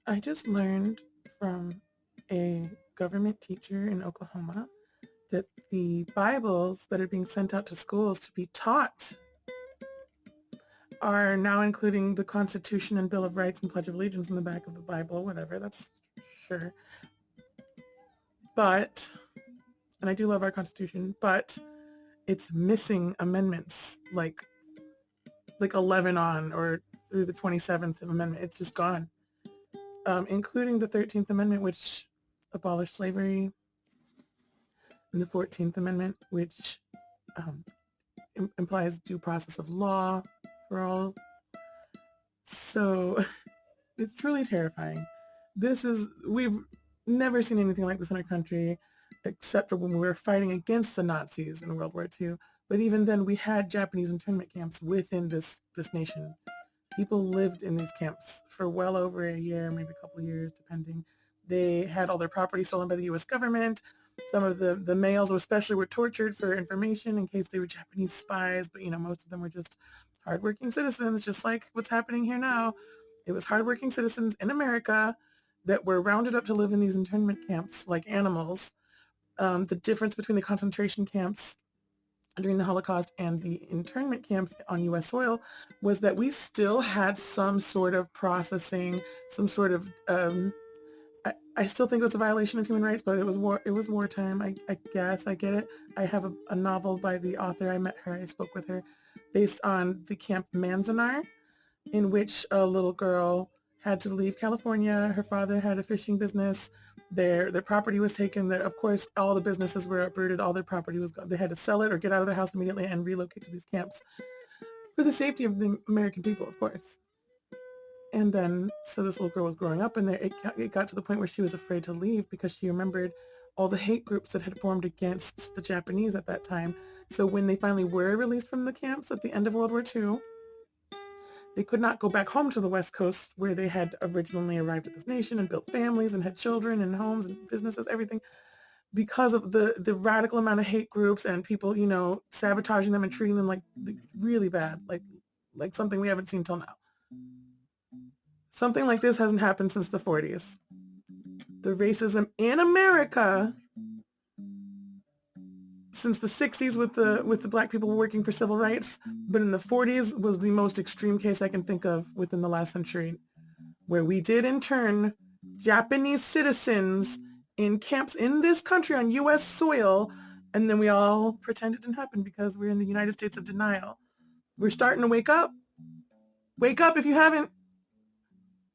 I just learned from a government teacher in Oklahoma that the Bibles that are being sent out to schools to be taught are now including the Constitution and Bill of Rights and Pledge of Allegiance in the back of the Bible, whatever, that's sure. But, and I do love our Constitution, but it's missing amendments like 11 on or through the 27th Amendment. It's just gone, including the 13th Amendment, which abolished slavery, and the 14th Amendment, which um, implies due process of law for all. So it's truly terrifying. We've never seen anything like this in our country, except for when we were fighting against the Nazis in World War II. But even then, we had Japanese internment camps within this nation. People lived in these camps for well over a year, maybe a couple of years, depending. They had all their property stolen by the U.S. government. Some of the males especially were tortured for information in case they were Japanese spies, but most of them were just hardworking citizens, just like what's happening here now. It was hardworking citizens in America that were rounded up to live in these internment camps like animals. The difference between the concentration camps during the Holocaust and the internment camps on U.S. soil was that we still had some sort of processing, some sort of I still think it was a violation of human rights, but it was war. It was wartime. I guess I get it. I have a novel by the author. I met her. I spoke with her, based on the Camp Manzanar, in which a little girl had to leave California. Her father had a fishing business. Their property was taken. That of course all the businesses were uprooted. All their property was gone. They had to sell it or get out of their house immediately and relocate to these camps for the safety of the American people, of course. And then, so this little girl was growing up in there. It got to the point where she was afraid to leave because she remembered all the hate groups that had formed against the Japanese at that time. So when they finally were released from the camps at the end of World War II, they could not go back home to the West Coast where they had originally arrived at this nation and built families and had children and homes and businesses, everything, because of the radical amount of hate groups and people, sabotaging them and treating them like really bad, like something we haven't seen till now. Something like this hasn't happened since the 40s. The racism in America since the 60s with the black people working for civil rights, but in the 40s was the most extreme case I can think of within the last century, where we did intern Japanese citizens in camps in this country on U.S. soil, and then we all pretend it didn't happen because we're in the United States of denial. We're starting to wake up. Wake up if you haven't.